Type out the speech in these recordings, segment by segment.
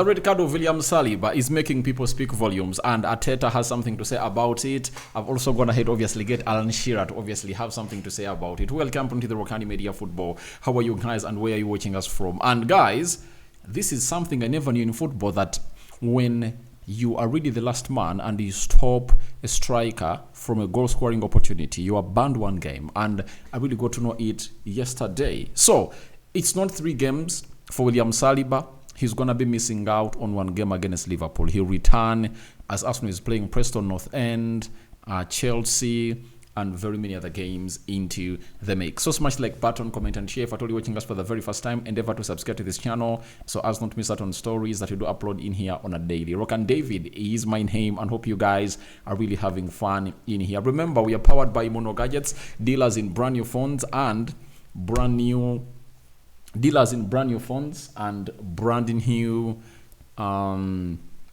The red card of William Saliba is making people speak volumes, and Arteta has something to say about it. I've also gone ahead, obviously, get Alan Shearer to obviously have something to say about it. Welcome to the Rokani Media Football. How are you guys, and where are you watching us from? And guys, this is something I never knew in football, that when you are really the last man and you stop a striker from a goal-scoring opportunity, you are banned one game, and I really got to know it yesterday. So it's not 3 games for William Saliba. He's going to be missing out on 1 game against Liverpool. He'll return as Arsenal is playing Preston North End, Chelsea, and very many other games into the mix. So smash the like button, comment, and share. If at all you're watching us for the very first time, endeavor to subscribe to this channel so as not to miss out on stories that we do upload in here on a daily. Rokani David is my name, and hope you guys are really having fun in here. Remember, we are powered by Mono Gadgets, dealers in brand new phones and brand new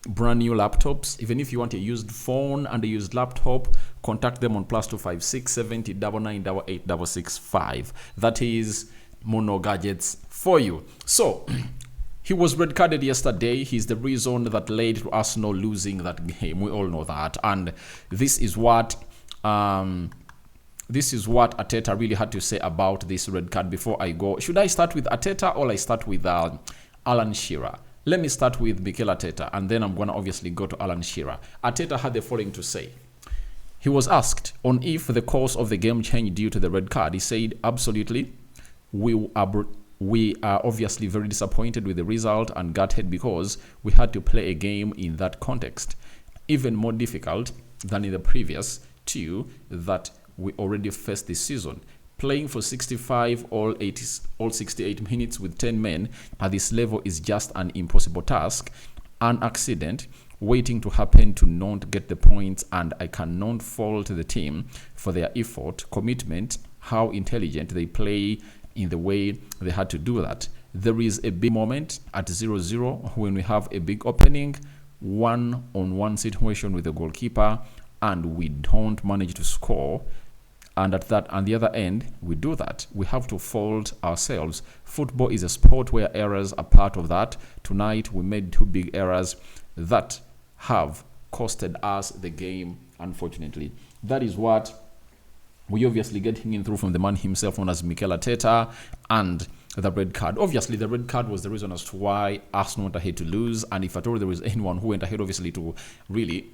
brand new laptops. Even if you want a used phone and a used laptop, contact them on +256 70 99 88 665. That is Mono Gadgets for you. So he was red carded yesterday. He's the reason that led to Arsenal losing that game. We all know that, and this is what Arteta really had to say about this red card. Before I go, should I start with Arteta or I start with Alan Shearer? Let me start with Mikel Arteta, and then I'm going to obviously go to Alan Shearer. Arteta had the following to say. He was asked on if the course of the game changed due to the red card. He said, absolutely. We are obviously very disappointed with the result and gutted because we had to play a game in that context. Even more difficult than in the previous 2 that we already faced this season. Playing for 65 all 68 minutes with 10 men at this level is just an impossible task, an accident waiting to happen to not get the points, and I cannot fault the team for their effort, commitment, how intelligent they play in the way they had to do that. There is a big moment at 0-0 when we have a big opening, one-on-one situation with the goalkeeper, and we don't manage to score. And on the other end, we do that. We have to fault ourselves. Football is a sport where errors are part of that. Tonight, we made 2 big errors that have costed us the game, unfortunately. That is what we obviously getting in through from the man himself, known as Mikel Arteta, and the red card. Obviously, the red card was the reason as to why Arsenal went ahead to lose. And if at all there was anyone who went ahead, obviously, to really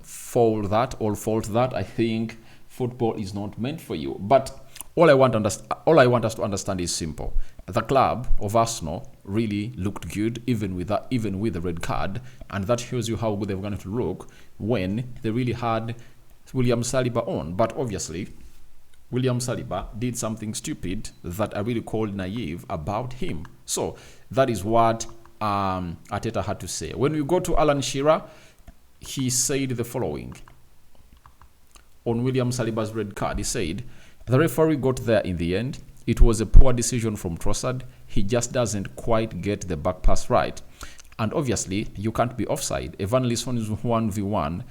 fault that, I think football is not meant for you. But all I want us to understand is simple. The club of Arsenal really looked good even with the red card, and that shows you how good they're going to look when they really had William Saliba on. But obviously, William Saliba did something stupid that I really called naive about him. So that is what Arteta had to say. When we go to Alan Shearer, he said the following on William Saliba's red card. He said, the referee got there in the end. It was a poor decision from Trossard. He just doesn't quite get the back pass right. And obviously, you can't be offside. Evan Lisson is 1v1.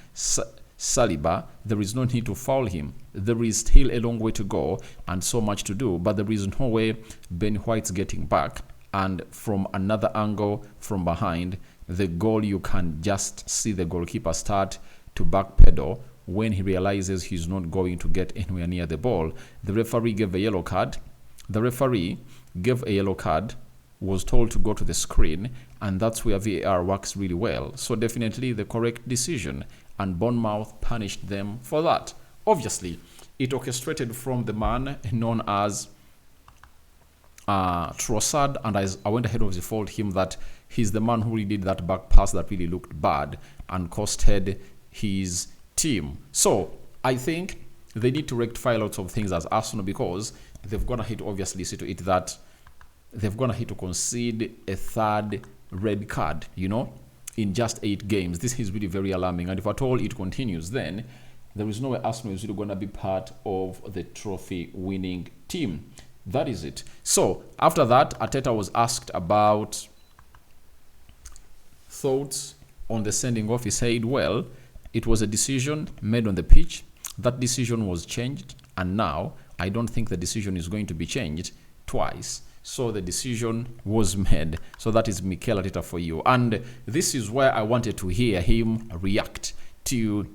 Saliba, there is no need to foul him. There is still a long way to go and so much to do, but there is no way Ben White's getting back. And from another angle, from behind the goal, you can just see the goalkeeper start to backpedal when he realizes he's not going to get anywhere near the ball. The referee gave a yellow card. Was told to go to the screen, and that's where VAR works really well. So definitely the correct decision, and Bournemouth punished them for that. Obviously, it orchestrated from the man known as Trossard, and I went ahead of the fault him that he's the man who really did that back pass that really looked bad and costed his team. So I think they need to rectify lots of things as Arsenal, because they've gone ahead to obviously see to it that they've gone ahead to concede a 3rd red card, in just 8 games. This is really very alarming, and if at all it continues, then there is no way Arsenal is really going to be part of the trophy winning team. That is it. So after that, Arteta was asked about thoughts on the sending off. He said, well, it was a decision made on the pitch. That decision was changed, and now I don't think the decision is going to be changed twice. So the decision was made. So that is Mikel Arteta for you. And this is where I wanted to hear him react to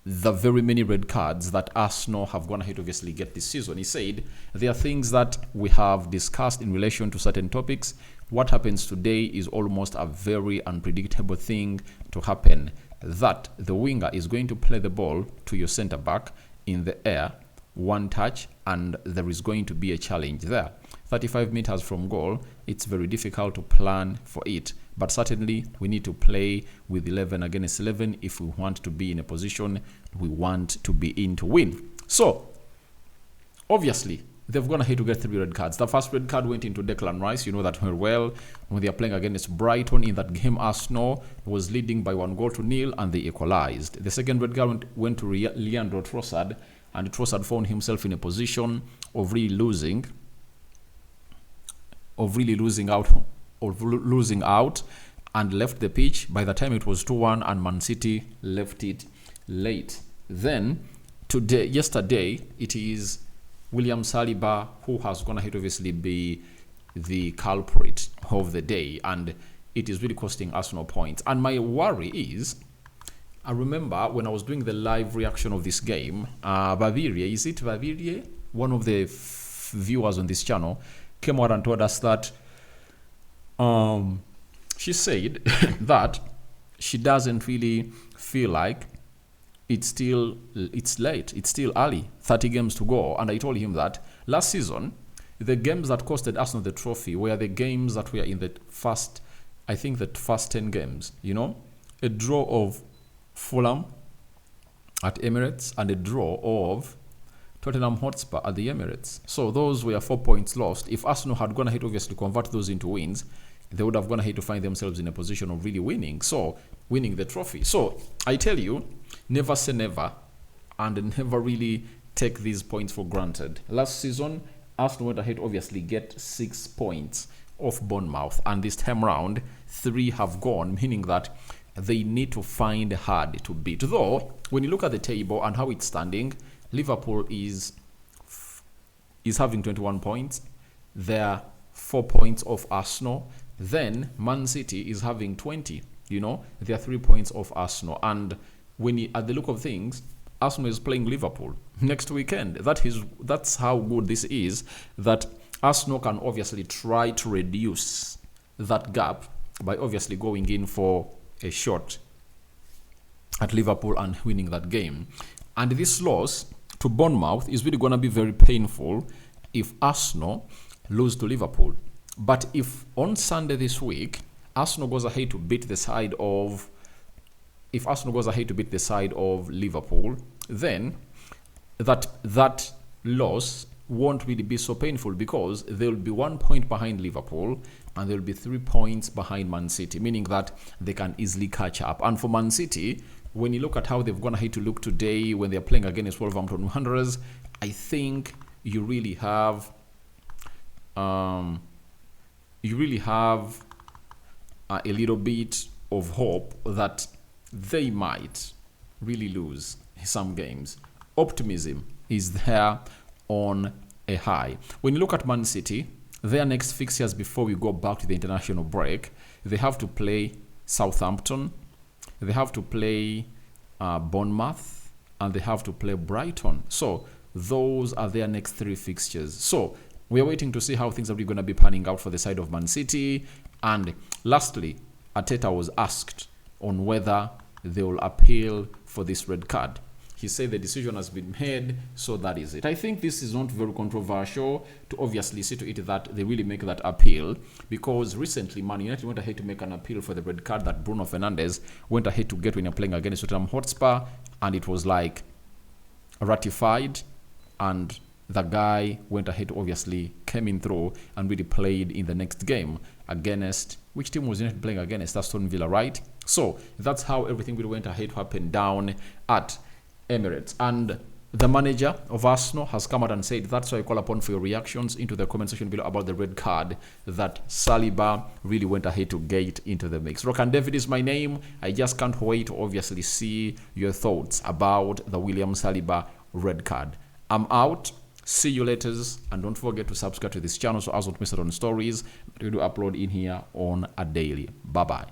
the very many red cards that Arsenal have gone ahead to obviously get this season. He said, there are things that we have discussed in relation to certain topics. What happens today is almost a very unpredictable thing to happen. That the winger is going to play the ball to your centre back in the air, one touch, and there is going to be a challenge there. 35 meters from goal, it's very difficult to plan for it. But certainly, we need to play with 11 against 11 if we want to be in a position we want to be in to win. So, obviously, they've gone ahead to get 3 red cards. The first red card went into Declan Rice. You know that very well. When they are playing against Brighton in that game, Arsenal was leading by 1-0 and they equalized. The second red card went to Leandro Trossard, and Trossard found himself in a position of really losing out and left the pitch. By the time it was 2-1 and Man City left it late. Then yesterday it is William Saliba who has gone ahead to obviously be the culprit of the day, and it is really costing Arsenal points. And my worry is, I remember when I was doing the live reaction of this game, Bavirie, one of the viewers on this channel, came out and told us that she said that she doesn't really feel like it's late, it's still early, 30 games to go. And I told him that last season, the games that costed Arsenal the trophy were the games that were in the first 10 games, you know, a draw of Fulham at Emirates and a draw of Tottenham Hotspur at the Emirates. So those were 4 points lost. If Arsenal had gone ahead to obviously convert those into wins, they would have gone ahead to find themselves in a position of really winning the trophy. So I tell you, never say never, and never really take these points for granted. Last season, Arsenal went ahead to obviously get 6 points off Bournemouth, and this time round 3 have gone, meaning that they need to find hard to beat. Though when you look at the table and how it's standing, Liverpool is having 21 points. They're 4 points off Arsenal. Then Man City is having 20. You know, they're 3 points off Arsenal. And at the look of things, Arsenal is playing Liverpool next weekend. That's how good this is, that Arsenal can obviously try to reduce that gap by obviously going in for a shot at Liverpool and winning that game. And this loss to Bournemouth is really going to be very painful if Arsenal lose to Liverpool. But if on Sunday this week, Arsenal goes ahead to beat the side of Liverpool, then that loss won't really be so painful, because they'll be 1 point behind Liverpool and they'll be 3 points behind Man City, meaning that they can easily catch up. And for Man City, when you look at how they've gone ahead to look today when they're playing against Wolverhampton Wanderers, I think you really have a little bit of hope that they might really lose some games. Optimism is there on a high. When you look at Man City, their next fixtures before we go back to the international break, they have to play Southampton, they have to play Bournemouth, and they have to play Brighton. So those are their next 3 fixtures. So we are waiting to see how things are really going to be panning out for the side of Man City. And lastly, Arteta was asked on whether they will appeal for this red card. He said the decision has been made, so that is it. I think this is not very controversial to obviously see to it that they really make that appeal, because recently Man United went ahead to make an appeal for the red card that Bruno Fernandes went ahead to get when you're playing against Tottenham Hotspur, and it was like ratified, and the guy went ahead to obviously came in through and really played in the next game against, which team was United playing against? Aston Villa, right? So that's how everything really went ahead to happen down at Emirates. And the manager of Arsenal has come out and said, that's why I call upon for your reactions into the comment section below about the red card that Saliba really went ahead to get into the mix. Rokani David is my name. I just can't wait to obviously see your thoughts about the William Saliba red card. I'm out. See you later, and don't forget to subscribe to this channel so as not miss out on stories that we do upload in here on a daily. Bye bye.